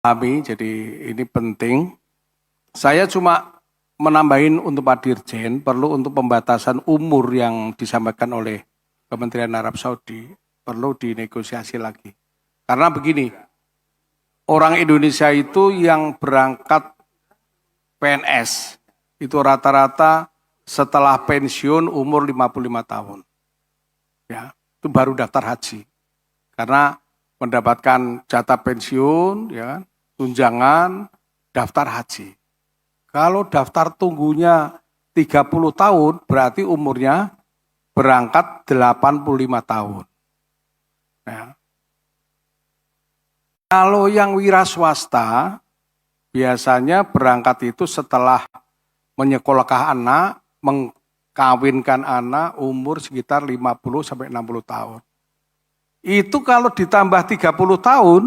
Kami, jadi ini penting. Saya cuma menambahin untuk Pak Dirjen, perlu untuk pembatasan umur yang disampaikan oleh Kementerian Arab Saudi, perlu dinegosiasi lagi. Karena begini, orang Indonesia itu yang berangkat PNS, itu rata-rata setelah pensiun umur 55 tahun. Ya, itu baru daftar haji. Karena mendapatkan jatah pensiun, ya, tunjangan, daftar haji. Kalau daftar tunggunya 30 tahun, berarti umurnya berangkat 85 tahun. Ya. Kalau yang wira swasta, biasanya berangkat itu setelah menyekolahkan anak, mengkawinkan anak umur sekitar 50-60 tahun. Itu kalau ditambah 30 tahun,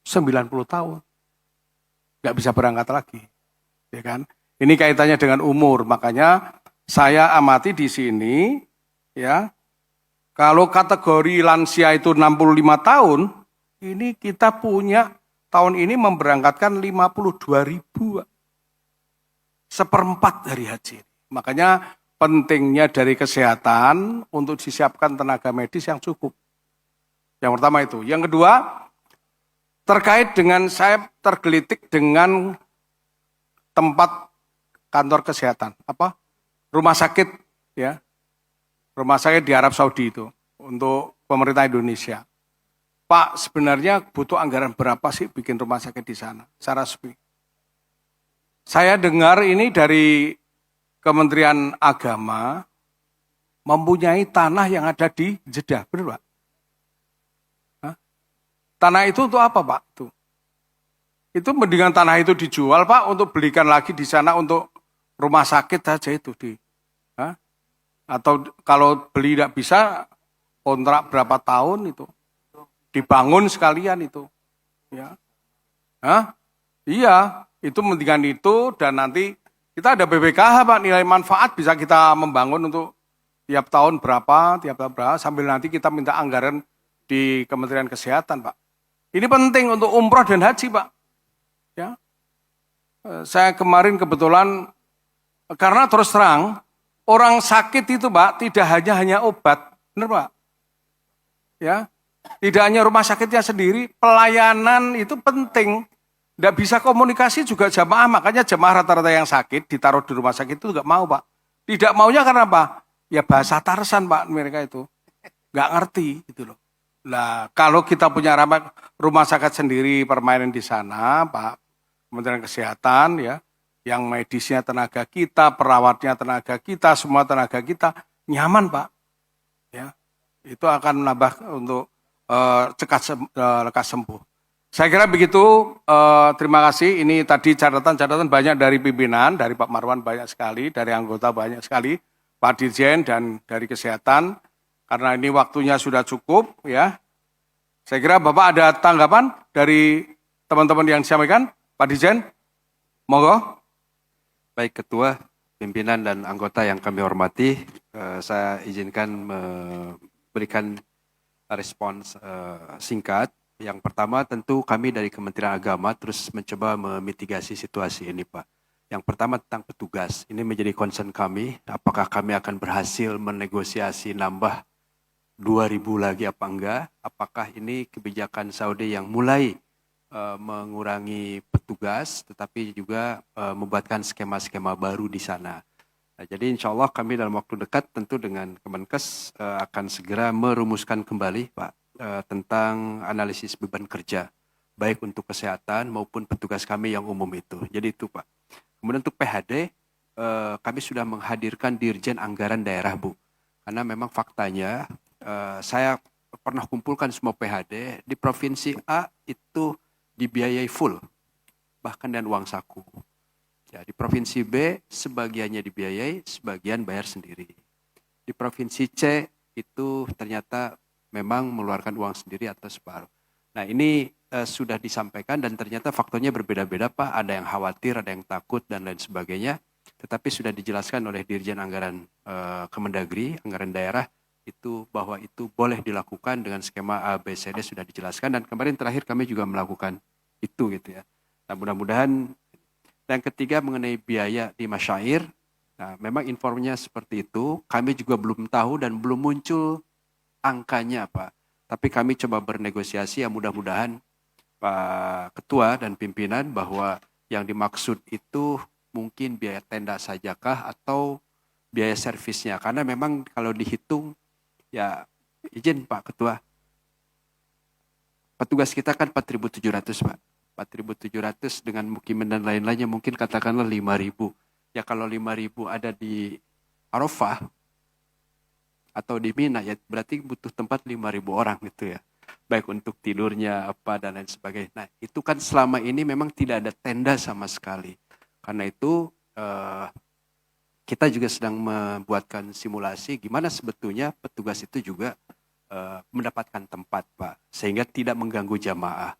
90 tahun. Nggak bisa berangkat lagi. Ya kan? Ini kaitannya dengan umur, makanya saya amati di sini, ya. Kalau kategori lansia itu 65 tahun, ini kita punya tahun ini memberangkatkan 52.000. Seperempat dari haji. Makanya pentingnya dari kesehatan untuk disiapkan tenaga medis yang cukup. Yang pertama itu. Yang kedua, terkait dengan saya tergelitik dengan tempat kantor kesehatan. Apa? Rumah sakit, ya. Rumah sakit di Arab Saudi itu untuk pemerintah Indonesia. Pak, sebenarnya butuh anggaran berapa sih bikin rumah sakit di sana? Secara resmi. Saya dengar ini dari Kementerian Agama mempunyai tanah yang ada di Jeddah, benar Pak? Hah? Tanah itu untuk apa Pak? Itu mendingan tanah itu dijual Pak untuk belikan lagi di sana untuk rumah sakit saja itu di. Hah? Atau kalau beli tidak bisa kontrak berapa tahun itu dibangun sekalian itu. Ya. Hah? Iya. Itu mendingan itu dan nanti kita ada BPKH Pak, nilai manfaat bisa kita membangun untuk tiap tahun berapa, sambil nanti kita minta anggaran di Kementerian Kesehatan Pak. Ini penting untuk umroh dan haji Pak. Ya. Saya kemarin kebetulan, karena terus terang, orang sakit itu Pak tidak hanya obat, benar Pak? Ya. Tidak hanya rumah sakitnya sendiri, pelayanan itu penting. Tidak bisa komunikasi juga jamaah, makanya jamaah rata-rata yang sakit ditaruh di rumah sakit itu nggak mau Pak. Tidak maunya karena apa? Ya bahasa Tarsan Pak mereka itu. Nggak ngerti gitu loh. Nah kalau kita punya rumah sakit sendiri permainan di sana Pak, Kementerian Kesehatan ya, yang medisnya tenaga kita, perawatnya tenaga kita, semua tenaga kita, nyaman Pak. Ya, itu akan menambah untuk lekas sembuh. Saya kira begitu, terima kasih. Ini tadi catatan-catatan banyak dari pimpinan, dari Pak Marwan banyak sekali, dari anggota banyak sekali, Pak Dirjen dan dari kesehatan. Karena ini waktunya sudah cukup, ya. Saya kira Bapak ada tanggapan dari teman-teman yang disampaikan, Pak Dirjen, monggo. Baik Ketua, pimpinan dan anggota yang kami hormati, saya izinkan memberikan respons singkat. Yang pertama tentu kami dari Kementerian Agama terus mencoba memitigasi situasi ini Pak. Yang pertama tentang petugas, ini menjadi concern kami, apakah kami akan berhasil menegosiasi nambah 2.000 lagi apa enggak, apakah ini kebijakan Saudi yang mulai mengurangi petugas tetapi juga membuatkan skema-skema baru di sana. Nah, jadi insya Allah kami dalam waktu dekat tentu dengan Kemenkes akan segera merumuskan kembali Pak tentang analisis beban kerja baik untuk kesehatan maupun petugas kami yang umum itu. Jadi itu Pak. Kemudian untuk PHD kami sudah menghadirkan Dirjen Anggaran Daerah Bu. Karena memang faktanya saya pernah kumpulkan semua PHD di provinsi A itu dibiayai full bahkan dan uang saku. Ya, di provinsi B sebagiannya dibiayai, sebagian bayar sendiri. Di provinsi C itu ternyata memang mengeluarkan uang sendiri atau separuh. Nah ini sudah disampaikan dan ternyata faktornya berbeda-beda Pak. Ada yang khawatir, ada yang takut dan lain sebagainya. Tetapi sudah dijelaskan oleh Dirjen Anggaran Kemendagri, Anggaran Daerah, itu bahwa itu boleh dilakukan dengan skema A, B, C, D sudah dijelaskan. Dan kemarin terakhir kami juga melakukan itu gitu ya. Nah, mudah-mudahan. Dan ketiga mengenai biaya di masyair, nah memang informnya seperti itu, kami juga belum tahu dan belum muncul angkanya Pak. Tapi kami coba bernegosiasi, ya mudah-mudahan Pak Ketua dan pimpinan bahwa yang dimaksud itu mungkin biaya tenda sajakah atau biaya servisnya. Karena memang kalau dihitung, ya izin Pak Ketua, petugas kita kan 4.700 Pak. 4.700 dengan mukiman dan lain-lainnya mungkin katakanlah 5.000. Ya kalau 5.000 ada di Arafah atau di Mina ya berarti butuh tempat 5.000 orang gitu ya. Baik untuk tidurnya apa dan lain sebagainya. Nah itu kan selama ini memang tidak ada tenda sama sekali. Karena itu kita juga sedang membuatkan simulasi gimana sebetulnya petugas itu juga mendapatkan tempat Pak. Sehingga tidak mengganggu jamaah.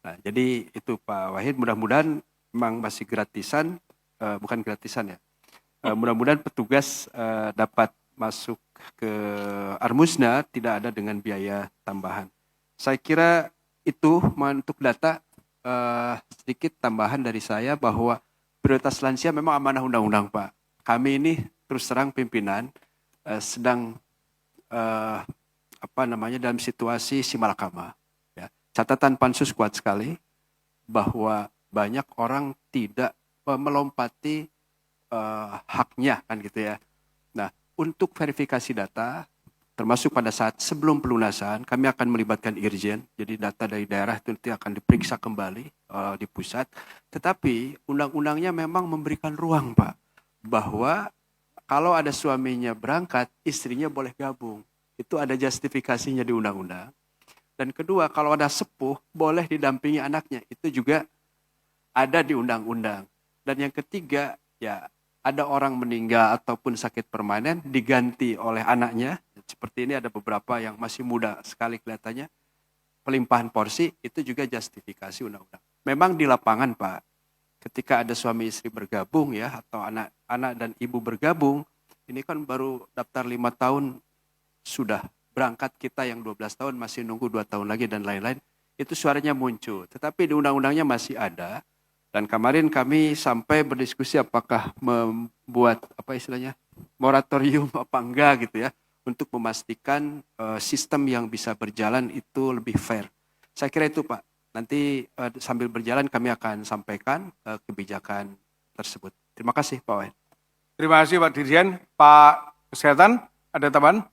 Nah, jadi itu Pak Wahid, mudah-mudahan memang masih gratisan, bukan gratisan ya. Mudah-mudahan petugas dapat masuk ke Armusna tidak ada dengan biaya tambahan. Saya kira itu untuk data sedikit tambahan dari saya bahwa prioritas lansia memang amanah undang-undang Pak. Kami ini terus terang pimpinan sedang dalam situasi simalakama. Catatan pansus kuat sekali bahwa banyak orang tidak melompati haknya kan gitu ya. Nah, untuk verifikasi data termasuk pada saat sebelum pelunasan kami akan melibatkan Irjen. Jadi data dari daerah itu nanti akan diperiksa kembali di pusat. Tetapi undang-undangnya memang memberikan ruang Pak bahwa kalau ada suaminya berangkat, istrinya boleh gabung. Itu ada justifikasinya di undang-undang. Dan kedua, kalau ada sepuh, boleh didampingi anaknya. Itu juga ada di undang-undang. Dan yang ketiga, ya ada orang meninggal ataupun sakit permanen diganti oleh anaknya. Seperti ini ada beberapa yang masih muda sekali kelihatannya. Pelimpahan porsi, itu juga justifikasi undang-undang. Memang di lapangan, Pak, ketika ada suami istri bergabung ya, atau anak dan ibu bergabung, ini kan baru daftar 5 tahun sudah berangkat, kita yang 12 tahun masih nunggu 2 tahun lagi dan lain-lain, itu suaranya muncul. Tetapi di undang-undangnya masih ada. Dan kemarin kami sampai berdiskusi apakah membuat moratorium apa enggak gitu ya, untuk memastikan sistem yang bisa berjalan itu lebih fair. Saya kira itu Pak. Nanti sambil berjalan kami akan sampaikan kebijakan tersebut. Terima kasih Pak Wahid. Terima kasih Pak Dirjen. Pak Kesehatan, ada tambahan?